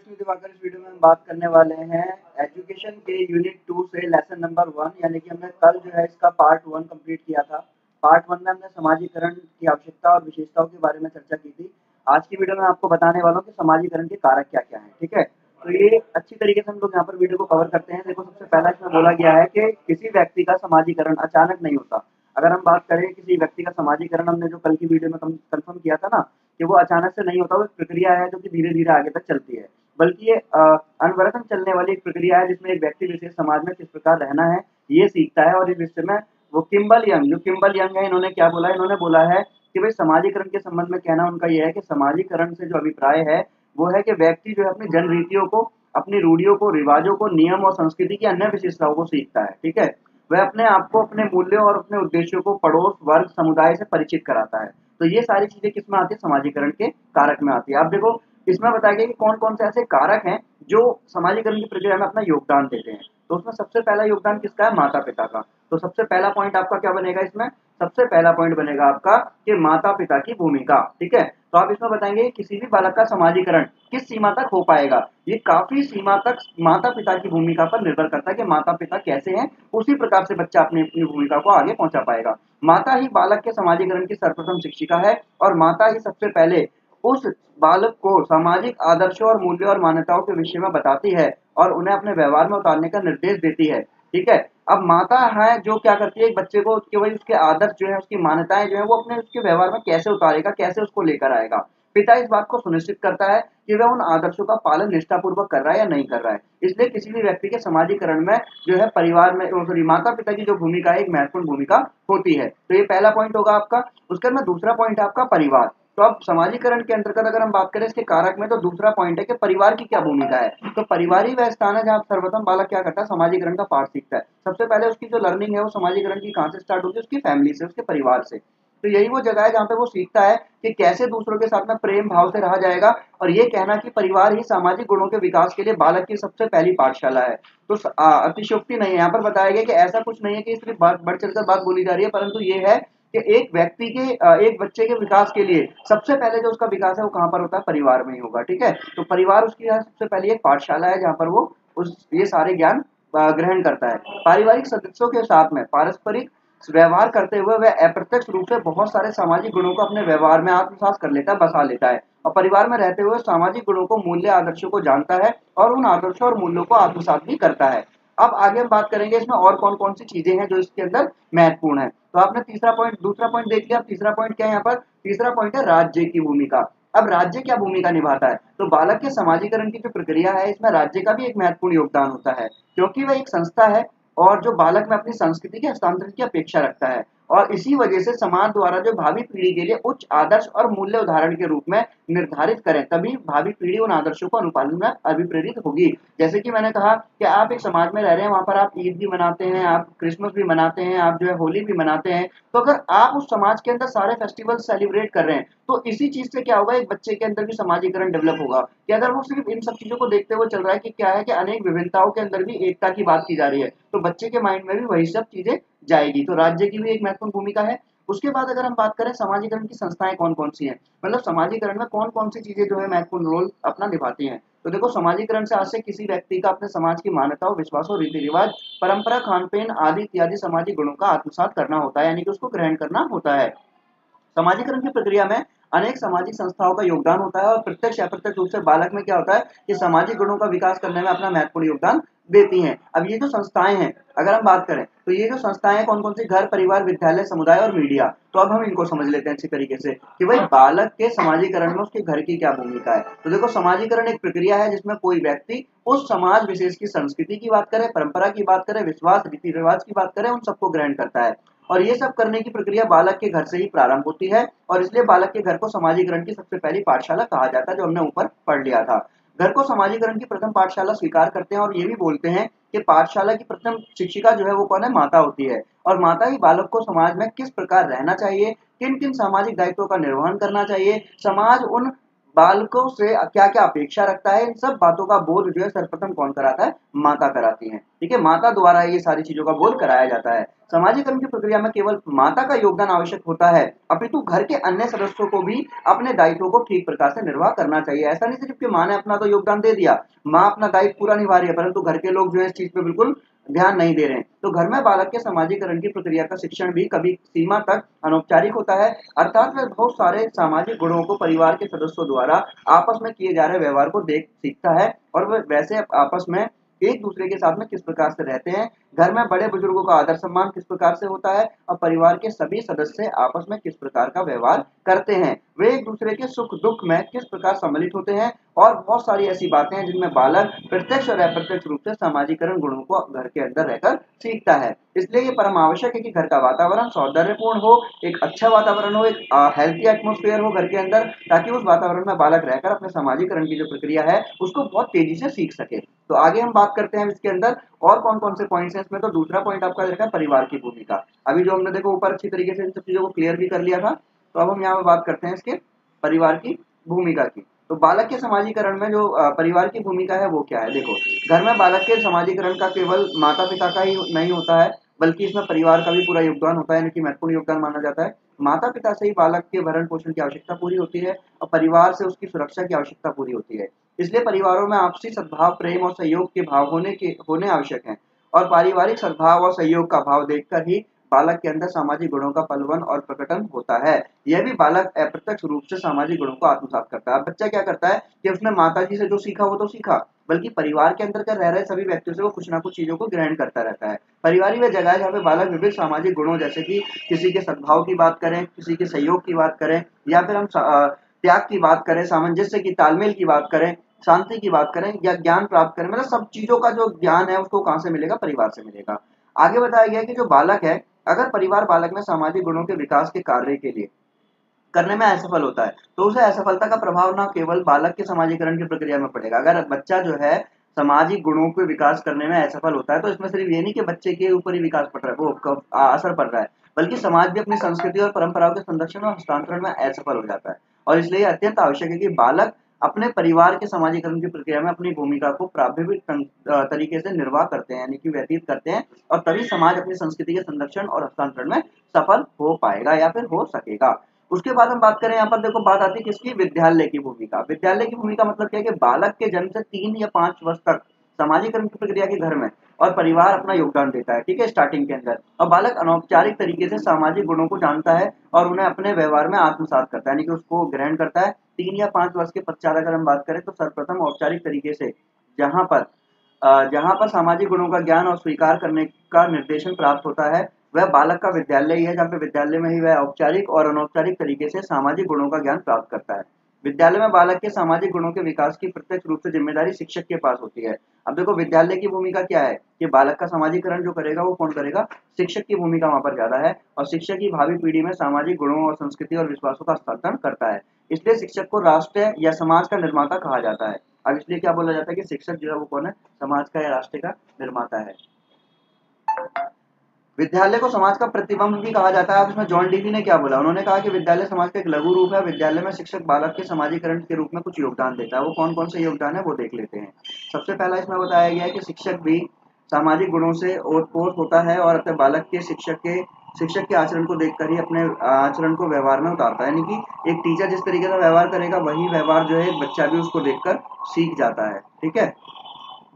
लक्ष्मी दिवाकर। इस वीडियो में हम बात करने वाले हैं एजुकेशन के यूनिट 2 से लेसन नंबर 1, यानी कि हमने कल जो है इसका पार्ट 1 कंप्लीट किया था। पार्ट 1 में हमने समाजीकरण की आवश्यकता और विशेषताओं के बारे में चर्चा की थी। आज की वीडियो में आपको बताने वाला हूँ कि समाजीकरण के कारक क्या-क्या हैं, ठीक है? तो ये अच्छी तरीके से हम लोग यहाँ पर वीडियो को कवर करते हैं। देखो, सबसे पहला इसमें बोला गया है कि किसी व्यक्ति का समाजीकरण अचानक नहीं होता। अगर हम बात करें किसी व्यक्ति का समाजीकरण, हमने जो कल की वीडियो में कंफर्म किया था ना कि वो अचानक से नहीं होता, वो एक प्रक्रिया है जो कि धीरे-धीरे आगे तक चलती है। बल्कि ये अनवरतन चलने वाली एक प्रक्रिया है जिसमें एक व्यक्ति विशेष समाज में किस प्रकार रहना है, ये सीखता है। और इस विषय में वो किम्बल यंग है, इन्होंने क्या बोला है? इन्होंने बोला है कि भाई समाजीकरण के संबंध में कहना उनका ये है कि समाजीकरण से जो अभिप्राय है, वो है कि व्यक्ति जो है अपनी जन रीतियों को, अपनी रूढ़ियों को, रिवाजों को, नियम और संस्कृति की अन्य विशेषताओं को सीखता है, ठीक है? वह अपने आप को, अपने मूल्यों और अपने उद्देश्यों को पड़ोस, वर्ग, समुदाय से परिचित कराता है। तो ये सारी चीजें किसमें आती है? समाजीकरण के कारक में आती है। आप देखो, इसमें बताया गया कि कौन-कौन से ऐसे कारक हैं जो समाजीकरण की प्रक्रिया में अपना योगदान देते हैं। तो उसमें सबसे पहला योगदान किसका है? माता-पिता का। तो सबसे पहला पॉइंट आपका क्या बनेगा इसमें? सबसे पहला पॉइंट बनेगा आपका कि माता-पिता की भूमिका, ठीक है? तो आप इसमें बताएंगे किसी भी बालक का समाजीकरण किस सीमा तक हो पाएगा? ये काफी सीमा तक माता-पिता की भूमिका पर निर्भर करता है कि माता-पिता कैसे हैं, उसी प्रकार से बच्चा अपनी अपनी भूमिका को आगे पहुंचा पाएगा। माता ही बालक के समाजीकरण की सर्वप्रथम शिक्षिका है और माता ही सबसे पहले उस बालक को सामाजिक आदर्शों और मूल्यों और मान्यताओं के विषय में बताती है और उन्हें अपने व्यवहार में उतारने का निर्देश देती है, ठीक है? अब माता है जो क्या करती है, एक बच्चे को केवल उसके आदर्श जो है, उसकी मान्यताएं जो है, वो अपने उसके व्यवहार में कैसे उतारेगा, कैसे उसको लेकर आएगा। पिता इस बात को सुनिश्चित करता है कि वह उन आदर्शों का पालन निष्ठापूर्वक कर रहा है या नहीं कर रहा है। इसलिए किसी भी व्यक्ति के समाजीकरण में जो है परिवार में सॉरी माता पिता की जो भूमिका है, एक महत्वपूर्ण भूमिका होती है। तो ये पहला पॉइंट होगा आपका। उसके बाद दूसरा पॉइंट है आपका परिवार। तो अब समाजीकरण के अंतर्गत अगर हम बात करें इसके कारक में, तो दूसरा पॉइंट है कि परिवार की क्या भूमिका है। तो परिवार ही वह स्थान है जहाँ सर्वप्रथम बालक क्या करता है? समाजीकरण का पाठ सीखता है। सबसे पहले उसकी जो लर्निंग है वो समाजीकरण की कहाँ से स्टार्ट होती है? उसकी फैमिली से, उसके परिवार से। तो यही वो जगह है जहाँ पे वो सीखता है कि कैसे दूसरों के साथ में प्रेम भाव से रहा जाएगा। और ये कहना कि परिवार ही सामाजिक गुणों के विकास के लिए बालक की सबसे पहली पाठशाला है, तो अतिशयोक्ति नहीं है। यहाँ पर बताया गया कि ऐसा कुछ नहीं है कि सिर्फ बढ़ चढ़कर बात बोली जा रही है, परंतु ये है कि एक व्यक्ति के एक बच्चे के विकास के लिए सबसे पहले जो उसका विकास है वो कहाँ पर होता है? परिवार में ही होगा, ठीक है? तो परिवार उसकी सबसे पहली एक पाठशाला है जहाँ पर वो ये सारे ज्ञान ग्रहण करता है। पारिवारिक सदस्यों के साथ में पारस्परिक व्यवहार करते हुए वह अप्रत्यक्ष रूप से बहुत सारे सामाजिक गुणों को अपने व्यवहार में आत्मसात कर लेता है, बसा लेता है। और परिवार में रहते हुए सामाजिक गुणों को, मूल्य आदर्शों को जानता है और उन आदर्शों और मूल्यों को आत्मसात भी करता है। अब आगे हम बात करेंगे इसमें और कौन कौन सी चीजें हैं जो इसके अंदर महत्वपूर्ण है। तो आपने दूसरा पॉइंट देख लिया। तीसरा पॉइंट क्या है? यहाँ पर तीसरा पॉइंट है राज्य की भूमिका। अब राज्य क्या भूमिका निभाता है? तो बालक के समाजीकरण की जो प्रक्रिया है, इसमें राज्य का भी एक महत्वपूर्ण योगदान होता है, क्योंकि वह एक संस्था है और जो बालक में अपनी संस्कृति के हस्तांतरण की अपेक्षा रखता है। और इसी वजह से समाज द्वारा जो भावी पीढ़ी के लिए उच्च आदर्श और मूल्य उदाहरण के रूप में निर्धारित करें, तभी भावी पीढ़ी उन आदर्शों को अनुपालन में अभिप्रेरित होगी। जैसे कि मैंने कहा कि आप एक समाज में रह रहे हैं, वहां पर आप ईद भी मनाते हैं, आप क्रिसमस भी मनाते हैं, आप जो है होली भी मनाते हैं। तो अगर आप उस समाज के अंदर सारे फेस्टिवल सेलिब्रेट कर रहे हैं, तो इसी चीज से क्या होगा? एक बच्चे के अंदर भी समाजीकरण डेवलप होगा कि अगर वो सिर्फ इन सब चीजों को देखते हुए चल रहा है कि क्या है कि अनेक विभिन्नताओं के अंदर भी एकता की बात की जा रही है, तो बच्चे के माइंड में भी वही सब चीजें जाएगी। तो राज्य की भी एक महत्वपूर्ण भूमिका है। उसके बाद अगर हम बात करें समाजीकरण की संस्थाएं कौन कौन सी हैं, मतलब समाजीकरण में कौन कौन सी चीजें जो है महत्वपूर्ण रोल अपना निभाती हैं। तो देखो, समाजीकरण से आज से किसी व्यक्ति का अपने समाज की मान्यताओं, विश्वासों, रीति रिवाज, परंपरा, खान पीन आदि इत्यादि सामाजिक गुणों का आत्मसात करना होता है, यानी कि उसको ग्रहण करना होता है। समाजीकरण की प्रक्रिया में अनेक सामाजिक संस्थाओं का योगदान होता है और प्रत्यक्ष या अप्रत्यक्ष रूप से बालक में क्या होता है कि सामाजिक गुणों का विकास करने में अपना महत्वपूर्ण योगदान देती हैं। अब ये जो संस्थाएं हैं, अगर हम बात करें तो ये जो संस्थाएं हैं कौन कौन सी? घर, परिवार, विद्यालय, समुदाय और मीडिया। तो अब हम इनको समझ लेते हैं अच्छी तरीके से कि भाई बालक के समाजीकरण में उसके घर की क्या भूमिका है। तो देखो, समाजीकरण एक प्रक्रिया है जिसमें कोई व्यक्ति उस समाज विशेष की संस्कृति की बात करे, परंपरा की बात करे, विश्वास, रीति रिवाज की बात करे, उन सबको ग्रहण करता है। और ये सब करने की प्रक्रिया बालक के घर से ही प्रारंभ होती है और इसलिए बालक के घर को समाजीकरण की सबसे पहली पाठशाला कहा जाता है, जो हमने ऊपर पढ़ लिया था। घर को समाजीकरण की प्रथम पाठशाला स्वीकार करते हैं और ये भी बोलते हैं कि पाठशाला की प्रथम शिक्षिका जो है वो कौन है? माता होती है। और माता ही बालक को समाज में किस प्रकार रहना चाहिए, किन किन सामाजिक दायित्वों का निर्वहन करना चाहिए, समाज उन बालकों से क्या क्या अपेक्षा रखता है, इन सब बातों का बोध जो है सर्वप्रथम कौन कराता है, माता कराती है। ठीक है, माता द्वारा ये सारी चीजों का बोध कराया जाता है। समाजीकरण की प्रक्रिया में केवल माता का योगदान आवश्यक होता है, अपितु घर के अन्य सदस्यों को भी अपने दायित्वों को ठीक प्रकार से निर्वाह करना चाहिए। ऐसा नहीं सिर्फ कि माँ ने अपना तो योगदान दे दिया, माँ अपना दायित्व पूरा निभा रही है, परंतु घर के लोग जो है इस चीज पे बिल्कुल ध्यान नहीं दे रहे हैं। तो घर में बालक के समाजीकरण की प्रक्रिया का शिक्षण भी कभी सीमा तक अनौपचारिक होता है, अर्थात वह बहुत सारे सामाजिक गुणों को परिवार के सदस्यों द्वारा आपस में किए जा रहे व्यवहार को देख सीखता है, और वह वैसे आपस में एक दूसरे के साथ में किस प्रकार से रहते हैं, घर में बड़े बुजुर्गों का आदर सम्मान किस प्रकार से होता है, और परिवार के सभी सदस्य आपस में किस प्रकार का व्यवहार करते हैं, वे एक दूसरे के सुख दुख में किस प्रकार सम्मिलित होते हैं, और बहुत सारी ऐसी बातें हैं जिनमें बालक प्रत्यक्ष और अप्रत्यक्ष रूप से सामाजिकरण गुणों को घर के अंदर रहकर सीखता है। इसलिए ये परम आवश्यक है कि घर का वातावरण सौंदर्यपूर्ण हो, एक अच्छा वातावरण हो, एक हेल्थी एटमॉस्फेयर हो घर के अंदर, ताकि उस वातावरण में बालक रहकर अपने समाजीकरण की जो प्रक्रिया है उसको बहुत तेजी से सीख सके। तो आगे हम बात करते हैं इसके अंदर और कौन कौन से पॉइंट्स हैं इसमें। तो दूसरा पॉइंट आपका देखा है परिवार की भूमिका। अभी जो हमने देखो ऊपर अच्छी तरीके से इन सब चीजों को क्लियर भी कर लिया था, तो अब हम यहाँ पे बात करते हैं इसके परिवार की भूमिका की। तो बालक के समाजीकरण में जो परिवार की भूमिका है वो क्या है, देखो घर में बालक के समाजीकरण का केवल माता पिता का ही नहीं होता है, बल्कि इसमें परिवार का भी पूरा योगदान होता है, यानी कि महत्वपूर्ण योगदान माना जाता है। माता पिता से ही बालक के भरण पोषण की आवश्यकता पूरी होती है, और परिवार से उसकी सुरक्षा की आवश्यकता पूरी होती है। इसलिए परिवारों में आपसी सद्भाव, प्रेम और सहयोग के भाव होने आवश्यक हैं, और पारिवारिक सद्भाव और सहयोग का भाव देखकर ही बालक के अंदर सामाजिक गुणों का पलवन और प्रकटन होता है। यह भी बालक अप्रत्यक्ष रूप से सामाजिक गुणों को आत्मसात करता है। बच्चा क्या करता है कि उसने माताजी से जो सीखा वो तो सीखा, बल्कि परिवार के अंदर कर रह रहे सभी व्यक्तियों से वो कुछ ना कुछ चीजों को ग्रहण करता रहता है। परिवार ही वह जगह है जहाँ पे बालक विभिन्न सामाजिक गुणों, जैसे कि किसी के सद्भाव की बात करें, किसी के सहयोग की बात करें, या फिर हम त्याग की बात करें, सामंजस्य की, तालमेल की बात करें, शांति की बात करें, या ज्ञान प्राप्त करें, मतलब सब चीजों का जो ज्ञान है उसको कहाँ से मिलेगा, परिवार से मिलेगा। आगे बताया गया कि जो बालक है, अगर परिवार बालक में सामाजिक गुणों के विकास के कार्य के लिए करने में असफल होता है, तो उसे असफलता का प्रभाव न केवल बालक के समाजीकरण की प्रक्रिया में पड़ेगा। अगर बच्चा जो है सामाजिक गुणों के विकास करने में असफल होता है, तो इसमें सिर्फ ये नहीं कि बच्चे के ऊपर ही विकास पड़ रहा है, वो असर पड़ रहा है, बल्कि समाज भी अपनी संस्कृति और परंपराओं के संरक्षण और हस्तांतरण में असफल हो जाता है। और इसलिए अत्यंत आवश्यक है कि बालक अपने परिवार के समाजीकरण की प्रक्रिया में अपनी भूमिका को प्रभावी तरीके से निर्वाह करते हैं, यानी कि व्यतीत करते हैं, और तभी समाज अपनी संस्कृति के संरक्षण और हस्तांतरण में सफल हो पाएगा या फिर हो सकेगा। उसके बाद हम बात करें, यहाँ पर देखो बात आती है किसकी, विद्यालय की भूमिका। विद्यालय की भूमिका मतलब क्या है कि बालक के जन्म से 3 या 5 वर्ष तक समाजीकरण की प्रक्रिया के घर में और परिवार अपना योगदान देता है, ठीक है, स्टार्टिंग के अंदर। और बालक अनौपचारिक तरीके से सामाजिक गुणों को जानता है और उन्हें अपने व्यवहार में आत्मसात करता है, यानी कि उसको ग्रहण करता है। 3 या 5 वर्ष के पश्चात अगर हम बात करें, तो सर्वप्रथम औपचारिक तरीके से जहाँ पर सामाजिक गुणों का ज्ञान और स्वीकार करने का निर्देशन प्राप्त होता है, वह बालक का विद्यालय ही है, जहाँ पे विद्यालय में ही वह औपचारिक और अनौपचारिक तरीके से सामाजिक गुणों का ज्ञान प्राप्त करता है। विद्यालय में बालक के सामाजिक गुणों के विकास की प्रत्यक्ष रूप से जिम्मेदारी शिक्षक के पास होती है। अब देखो विद्यालय की भूमिका क्या है कि बालक का सामाजिकरण जो करेगा वो कौन करेगा, शिक्षक की भूमिका वहां पर ज्यादा है, और शिक्षक ही भावी पीढ़ी में सामाजिक गुणों और संस्कृति और विश्वासों का हस्तांतरण करता है। इसलिए शिक्षक को राष्ट्र या समाज का निर्माता कहा जाता है। अब इसलिए क्या बोला जाता है कि शिक्षक जो है वो कौन है, समाज का या राष्ट्र का निर्माता है। विद्यालय को समाज का प्रतिबिंब भी कहा जाता है। अब इसमें जॉन डीवी ने क्या बोला, उन्होंने कहा कि विद्यालय समाज का एक लघु रूप है। विद्यालय में शिक्षक बालक के समाजीकरण के रूप में कुछ योगदान देता है। वो कौन कौन से योगदान है वो देख लेते हैं। सबसे पहला इसमें बताया गया है कि शिक्षक भी सामाजिक गुणों से ओतप्रोत होता है और अपने बालक के शिक्षक के आचरण को देखकर ही अपने आचरण को व्यवहार में उतारता है, यानी कि एक टीचर जिस तरीके से व्यवहार करेगा वही व्यवहार जो है बच्चा भी उसको देखकर सीख जाता है, ठीक है।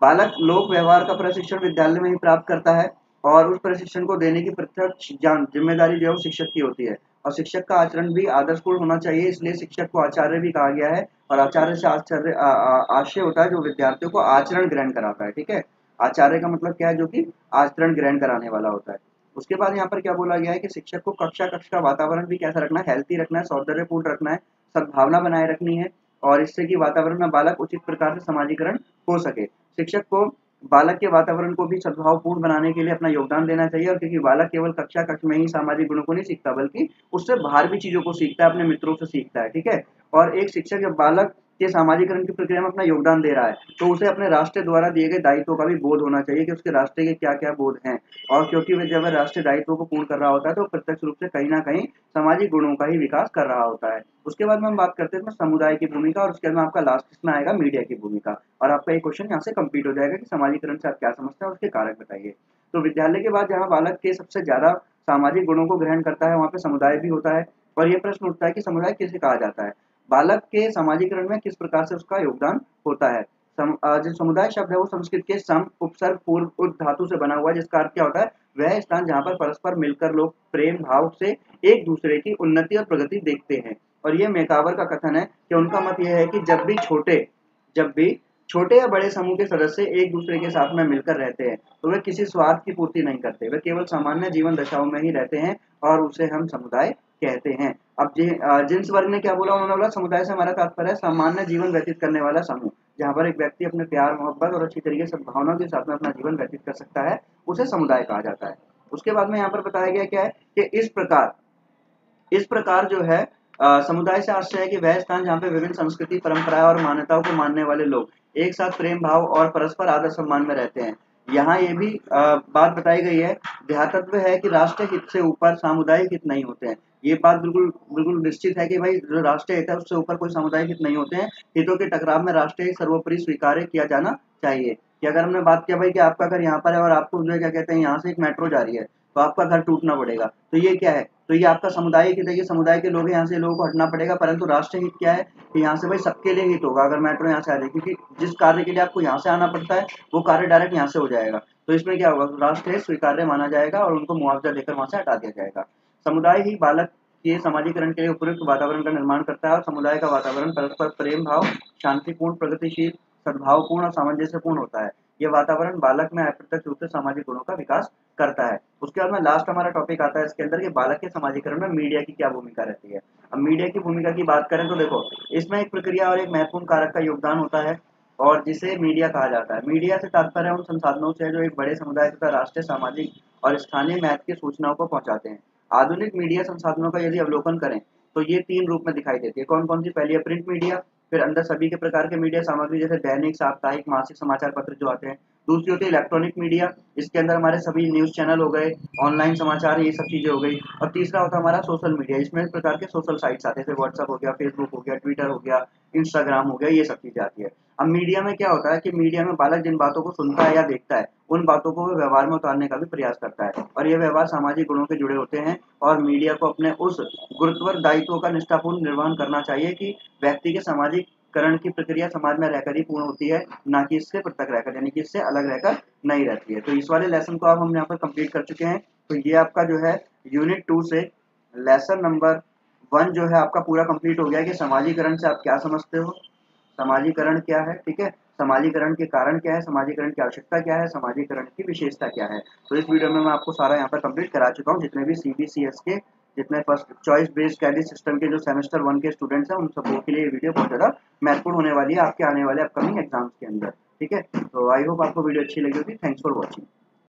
बालक लोक व्यवहार का प्रशिक्षण विद्यालय में ही प्राप्त करता है, और उस प्रशिक्षण को देने की प्रत्यक्ष जिम्मेदारी जो है शिक्षक की होती है। और शिक्षक का आचरण भी आदर्शपूर्ण होना चाहिए, इसलिए शिक्षक को आचार्य भी कहा गया है। और आचार्य से आशय होता है जो विद्यार्थियों को आचरण ग्रहण कराता है, ठीक है। आचार्य का मतलब क्या है, जो कि आचरण ग्रहण कराने वाला होता है। उसके बाद यहाँ पर क्या बोला गया है कि शिक्षक को कक्ष का वातावरण भी कैसा रखना है, हेल्थी रखना है, सौंदर्यपूर्ण रखना है, सद्भावना बनाए रखनी है, और इससे कि वातावरण में बालक उचित प्रकार से समाजीकरण हो सके। शिक्षक को बालक के वातावरण को भी सद्भावपूर्ण बनाने के लिए अपना योगदान देना चाहिए, और क्योंकि बालक केवल कक्ष में ही सामाजिक गुणों को नहीं सीखता, बल्कि उससे बाहर भी चीजों को सीखता है, अपने मित्रों से सीखता है, ठीक है। और एक शिक्षक जब बालक के सामाजिकरण की प्रक्रिया में अपना योगदान दे रहा है, तो उसे अपने राष्ट्र द्वारा दिए गए दायित्वों का भी बोध होना चाहिए कि उसके राष्ट्र के क्या-क्या बोध हैं। और क्योंकि वह जब राष्ट्रीय दायित्वों को पूर्ण कर रहा होता है, तो प्रत्यक्ष रूप से कहीं न कहीं सामाजिक गुणों का ही विकास कर रहा होता है। उसके बाद में हम बात करते हैं इसमें समुदाय की भूमिका, और उसके बाद में आपका लास्ट इसमें आएगा मीडिया की भूमिका, और आपका ये क्वेश्चन यहाँ से कंप्लीट हो जाएगा कि समाजीकरण से आप क्या समझते हैं और उसके कारक बताइए। तो विद्यालय के बाद जहाँ बालक के सबसे ज़्यादा सामाजिक गुणों को ग्रहण करता है, वहाँ पे समुदाय भी होता है, और ये प्रश्न उठता है कि समुदाय किसे कहा जाता है? बालक के सामाजिकरण में किस प्रकार से उसका योगदान होता है? जो समुदाय शब्द है वो संस्कृत के सम, उपसर्ग, पूर्व, उद धातु से बना हुआ है, जिसका अर्थ क्या होता है? वह स्थान जहाँ पर परस्पर मिलकर लोग प्रेम भाव से एक दूसरे की उन्नति और प्रगति देखते हैं। और ये मैकावर का कथन है कि उनका मत यह है कि जब भी छोटे या बड़े समूह के सदस्य एक दूसरे के साथ में मिलकर रहते हैं, तो वे किसी स्वार्थ की पूर्ति नहीं करते, वे केवल सामान्य जीवन दशाओं में ही रहते हैं, और उसे हम समुदाय कहते हैं। अब जिन्स वर्ग ने क्या बोला? उन्होंने बोला समुदाय से हमारा तात्पर्य है सामान्य जीवन व्यतीत करने वाला समूह, जहाँ पर एक व्यक्ति अपने प्यार मोहब्बत और अच्छी तरीके से भावनाओं के साथ में अपना जीवन व्यतीत कर सकता है, उसे समुदाय कहा जाता है। उसके बाद में यहाँ पर बताया गया क्या है कि इस प्रकार जो है समुदाय से आशय है कि वह स्थान जहाँ पे विभिन्न संस्कृति, परंपराएं और मान्यताओं को मानने वाले लोग एक साथ प्रेम भाव और परस्पर आदर सम्मान में रहते हैं। यहाँ ये भी बात बताई गई है, ध्यातव्य है कि राष्ट्रीय हित से ऊपर सामुदायिक हित नहीं होते हैं। ये बात बिल्कुल बिल्कुल निश्चित है कि भाई जो राष्ट्रीय हित है उससे ऊपर कोई सामुदायिक हित नहीं होते हैं। हितों के टकराव में राष्ट्रीय हित सर्वोपरि स्वीकार्य किया जाना चाहिए। कि अगर हमने बात किया भाई कि आपका घर यहाँ पर है और आपको जो है क्या कहते हैं यहाँ से एक मेट्रो जा रही है, तो आपका घर टूटना पड़ेगा, तो ये क्या है? तो ये आपका सामुदायिक हित है कि समुदाय के लोग हैं, यहाँ से लोगों को हटना पड़ेगा, परंतु राष्ट्रीय हित क्या है कि यहाँ से भाई सबके लिए हित होगा अगर मेट्रो यहाँ से आ जाए, क्योंकि जिस कार्य के लिए आपको यहाँ से आना पड़ता है वो कार्य डायरेक्ट यहाँ से हो जाएगा। तो इसमें क्या होगा? राष्ट्रीय हित स्वीकार्य माना जाएगा और उनको मुआवजा देकर वहाँ से हटा दिया जाएगा। समुदाय ही बालक के समाजीकरण के लिए उपयुक्त वातावरण का निर्माण करता है, और समुदाय का वातावरण परस्पर प्रेम भाव, शांतिपूर्ण, प्रगतिशील, सद्भावपूर्ण और सामंजस्यपूर्ण होता है। ये वातावरण बालक में अप्रत्यक्ष रूप से सामाजिक गुणों का विकास करता है। उसके बाद में लास्ट हमारा टॉपिक आता है इसके अंदर कि बालक के समाजीकरण में मीडिया की क्या भूमिका रहती है। अब मीडिया की भूमिका की बात करें तो देखो, इसमें एक प्रक्रिया और एक महत्वपूर्ण कारक का योगदान होता है, और जिसे मीडिया कहा जाता है। मीडिया से तात्पर्य उन संसाधनों से है जो एक बड़े समुदाय तथा राष्ट्रीय, सामाजिक और स्थानीय महत्व की सूचनाओं को पहुंचाते हैं। आधुनिक मीडिया संसाधनों का यदि अवलोकन करें तो ये 3 रूप में दिखाई देती है। कौन-कौन सी? पहली है प्रिंट मीडिया, फिर अंदर सभी के प्रकार के मीडिया सामग्री जैसे दैनिक, साप्ताहिक, मासिक समाचार पत्र जो आते हैं। दूसरी होती है इलेक्ट्रॉनिक मीडिया, इसके अंदर हमारे सभी न्यूज़ चैनल हो गए, ऑनलाइन समाचार, ये सब चीज़ें हो गई। और तीसरा होता है हमारा सोशल मीडिया, इसमें इस प्रकार के सोशल साइट्स आते हैं जैसे व्हाट्सएप हो गया, फेसबुक हो गया, ट्विटर हो गया, इंस्टाग्राम हो गया, ये सब चीज़ें आती है। अब मीडिया में क्या होता है कि मीडिया में बालक जिन बातों को सुनता है या देखता है, उन बातों को वो व्यवहार में उतारने का भी प्रयास करता है, और ये व्यवहार सामाजिक गुणों से जुड़े होते हैं, और मीडिया को अपने उस गुरुत्वर दायित्वों का निष्ठापूर्ण निर्वहन करना चाहिए कि व्यक्ति के सामाजिकरण की प्रक्रिया समाज में रहकर ही पूर्ण होती है, ना कि इससे पृथक रहकर, यानी कि इससे अलग रहकर नहीं रहती है। तो इस वाले लेसन को अब हम यहाँ पर कंप्लीट कर चुके हैं। तो ये आपका जो है यूनिट 2 से लेसन नंबर 1 जो है आपका पूरा कंप्लीट हो गया कि समाजीकरण से आप क्या समझते हो, समाजीकरण क्या है, ठीक है, समाजीकरण के कारण क्या है, समाजीकरण की आवश्यकता क्या है, समाजीकरण की विशेषता क्या है। तो इस वीडियो में मैं आपको सारा यहाँ पर कंप्लीट करा चुका हूँ। जितने भी CBCS के, जितने first choice based credit system के जो सेमेस्टर 1 के स्टूडेंट्स हैं, उन सबों के लिए ये वीडियो बहुत ज़्यादा महत्वपूर्ण होने वाली है आपके आने वाले अपकमिंग एग्जाम्स के अंदर। ठीक है, तो आई होप आपको वीडियो अच्छी लगी होगी। Thanks for watching.